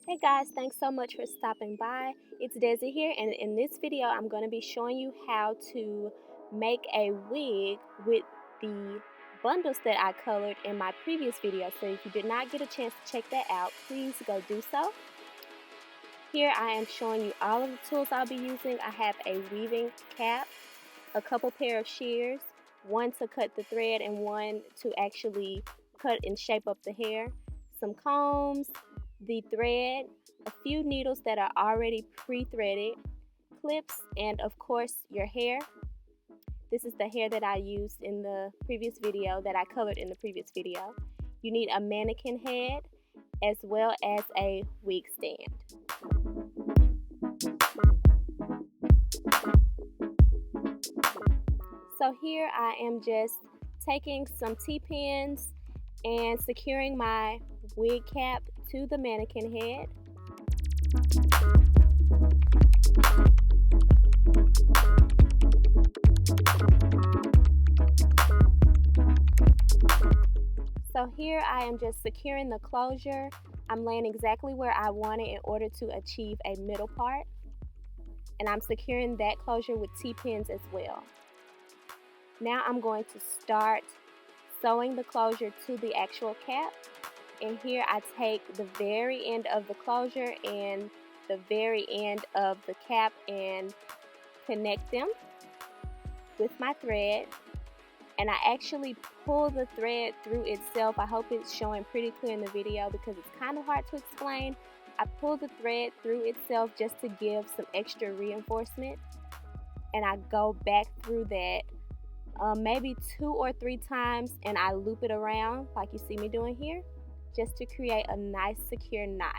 Hey guys, thanks so much for stopping by. It's Desi here, and in this video I'm going to be showing you how to make a wig with the bundles that I colored in my previous video. So if you did not get a chance to check that out, please go do so. Here I am showing you all of the tools I'll be using. I have a weaving cap, a couple pair of shears, one to cut the thread and one to actually cut and shape up the hair, some combs, the thread, a few needles that are already pre-threaded, clips, and of course your hair. This is the hair that I used in the previous video, that I colored in the previous video. You need a mannequin head as well as a wig stand. So here I am just taking some T-pins and securing my wig cap to the mannequin head. So here I am just securing the closure. I'm laying exactly where I want it in order to achieve a middle part. And I'm securing that closure with T-pins as well. Now I'm going to start sewing the closure to the actual cap. And here I take the very end of the closure and the very end of the cap and connect them with my thread. And I actually pull the thread through itself. I hope it's showing pretty clear in the video because it's kind of hard to explain. I pull the thread through itself just to give some extra reinforcement. And I go back through that maybe 2 or 3 times, and I loop it around like you see me doing here, just to create a nice secure knot.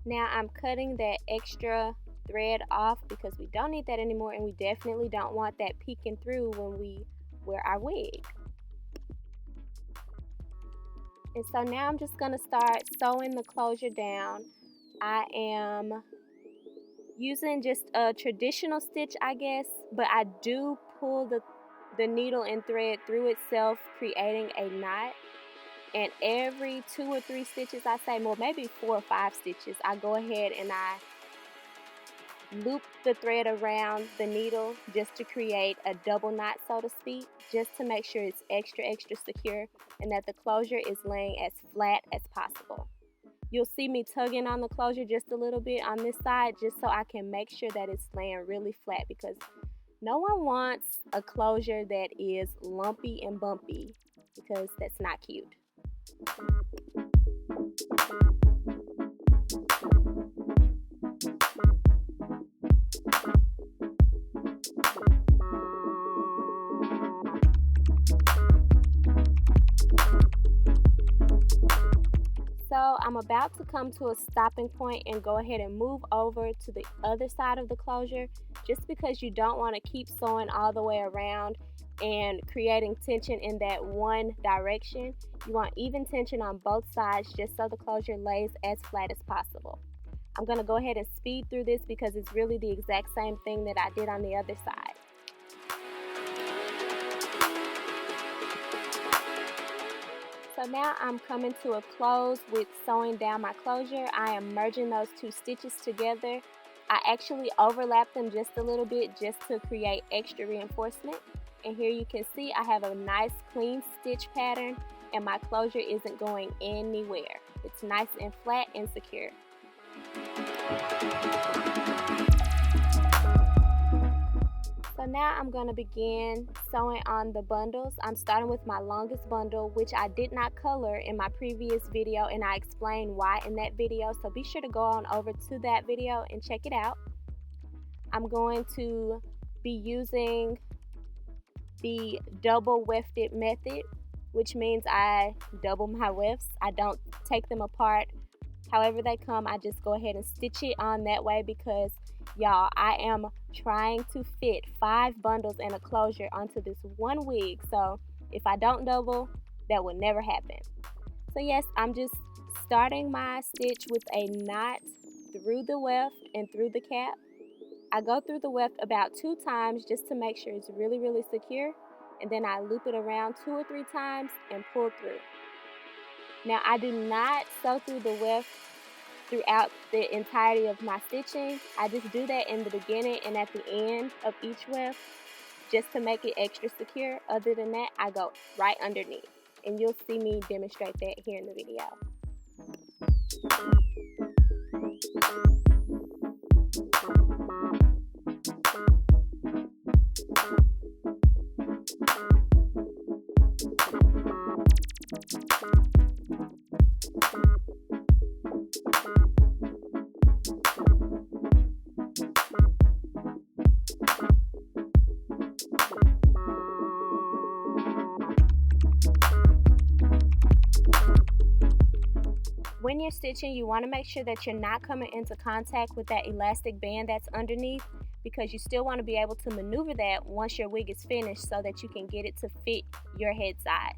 Now I'm cutting that extra thread off because we don't need that anymore, and we definitely don't want that peeking through when we wear our wig. And so now I'm just going to start sewing the closure down. I am using just a traditional stitch, I guess, but I do pull the needle and thread through itself, creating a knot. And every 2 or 3 stitches, I say, well, maybe 4 or 5 stitches, I go ahead and I loop the thread around the needle just to create a double knot, so to speak, just to make sure it's extra secure and that the closure is laying as flat as possible. You'll see me tugging on the closure just a little bit on this side just so I can make sure that it's laying really flat, because no one wants a closure that is lumpy and bumpy, because that's not cute. So I'm about to come to a stopping point and go ahead and move over to the other side of the closure, just because you don't want to keep sewing all the way around and creating tension in that one direction. You want even tension on both sides just so the closure lays as flat as possible. I'm going to go ahead and speed through this because it's really the exact same thing that I did on the other side. So now I'm coming to a close with sewing down my closure. I am merging those 2 stitches together. I actually overlap them just a little bit just to create extra reinforcement. And here you can see I have a nice clean stitch pattern, and my closure isn't going anywhere. It's nice and flat and secure. So now I'm going to begin sewing on the bundles. I'm starting with my longest bundle, which I did not color in my previous video, and I explained why in that video, so be sure to go on over to that video and check it out. I'm going to be using the double wefted method, which means I double my wefts. I don't take them apart however they come. I just go ahead and stitch it on that way because, y'all, I am trying to fit 5 bundles and a closure onto this one wig. So if I don't double, that will never happen. So yes, I'm just starting my stitch with a knot through the weft and through the cap. I go through the weft about 2 times just to make sure it's really, really secure, and then I loop it around 2 or 3 times and pull through. Now I do not sew through the weft throughout the entirety of my stitching. I just do that in the beginning and at the end of each weft just to make it extra secure. Other than that, I go right underneath, and you'll see me demonstrate that here in the video. When you're stitching, you want to make sure that you're not coming into contact with that elastic band that's underneath, because you still want to be able to maneuver that once your wig is finished so that you can get it to fit your head size.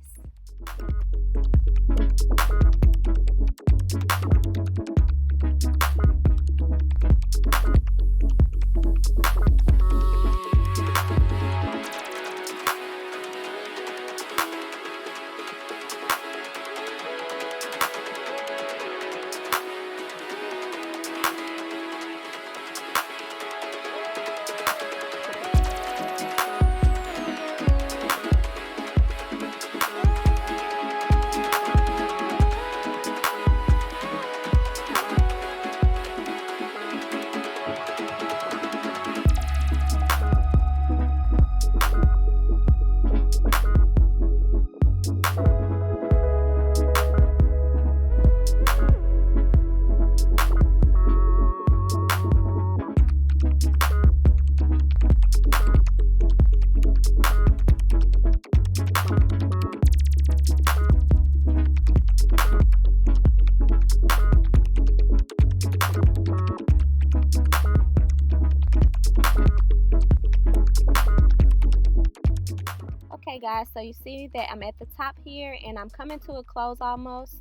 Okay guys, so you see that I'm at the top here and I'm coming to a close almost.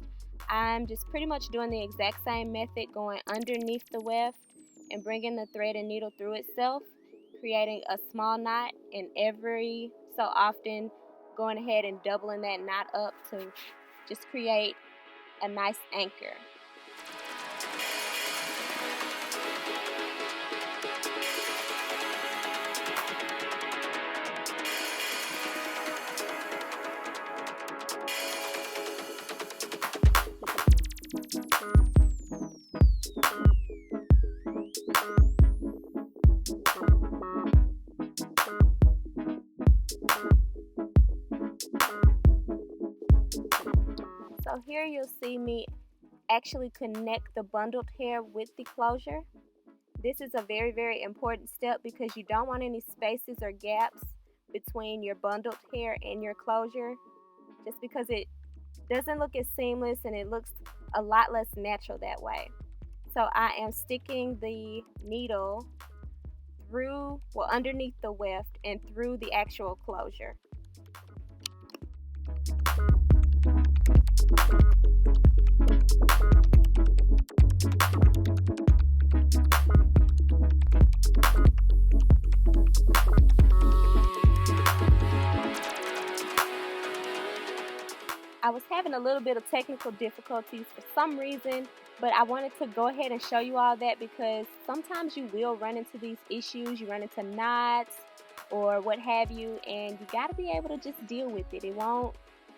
I'm just pretty much doing the exact same method, going underneath the weft and bringing the thread and needle through itself, creating a small knot, and every so often going ahead and doubling that knot up to just create a nice anchor. So here you'll see me actually connect the bundled hair with the closure. This is a very, very important step because you don't want any spaces or gaps between your bundled hair and your closure, just because it doesn't look as seamless and it looks a lot less natural that way. So I am sticking the needle through, well, underneath the weft and through the actual closure. I was having a little bit of technical difficulties for some reason, but I wanted to go ahead and show you all that because sometimes you will run into these issues. You run into knots or what have you, and you got to be able to just deal with it. It won't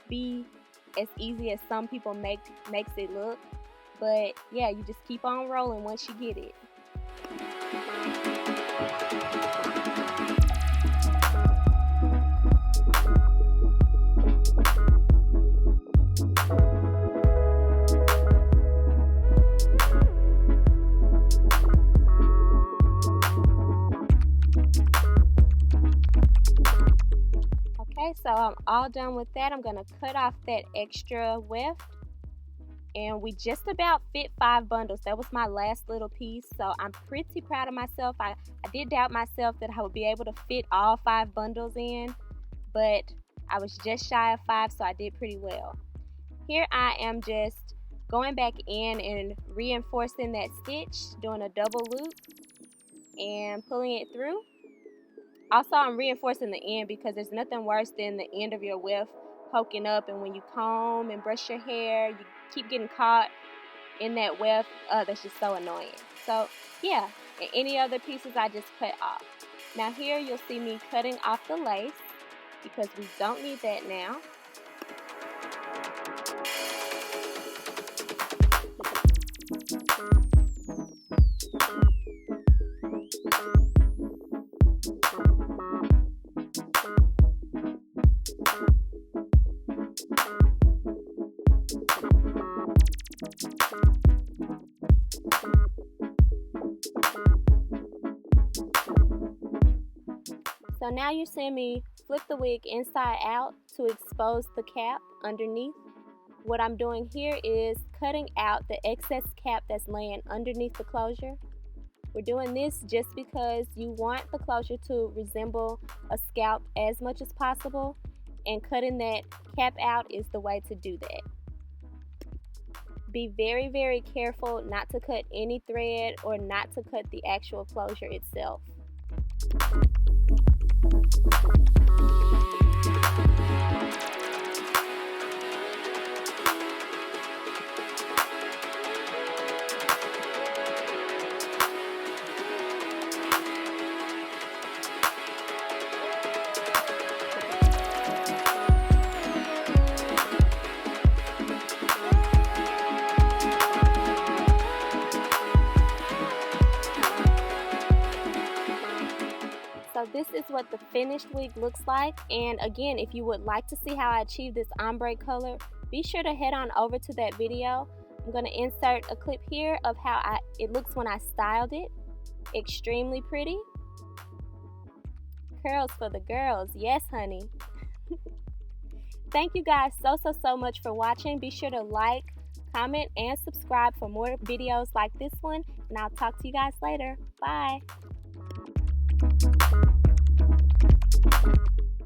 be as easy as some people makes it look, but yeah, you just keep on rolling once you get it. Okay, so I'm all done with that. I'm going to cut off that extra weft, and we just about fit 5 bundles. That was my last little piece, so I'm pretty proud of myself. I did doubt myself that I would be able to fit all 5 bundles in, but I was just shy of 5, so I did pretty well. Here I am just going back in and reinforcing that stitch, doing a double loop and pulling it through. Also, I'm reinforcing the end because there's nothing worse than the end of your weft poking up, and when you comb and brush your hair, you keep getting caught in that weft. That's just so annoying. So yeah, and any other pieces I just cut off. Now here you'll see me cutting off the lace because we don't need that now. So now you're seeing me flip the wig inside out to expose the cap underneath. What I'm doing here is cutting out the excess cap that's laying underneath the closure. We're doing this just because you want the closure to resemble a scalp as much as possible, and cutting that cap out is the way to do that. Be very, very careful not to cut any thread or not to cut the actual closure itself. So this is what the finished wig looks like, and again, if you would like to see how I achieve this ombre color, be sure to head on over to that video. I'm going to insert a clip here of how it looks when I styled it. Extremely pretty. Curls for the girls, yes honey. Thank you guys so much for watching. Be sure to like, comment, and subscribe for more videos like this one, and I'll talk to you guys later. Bye.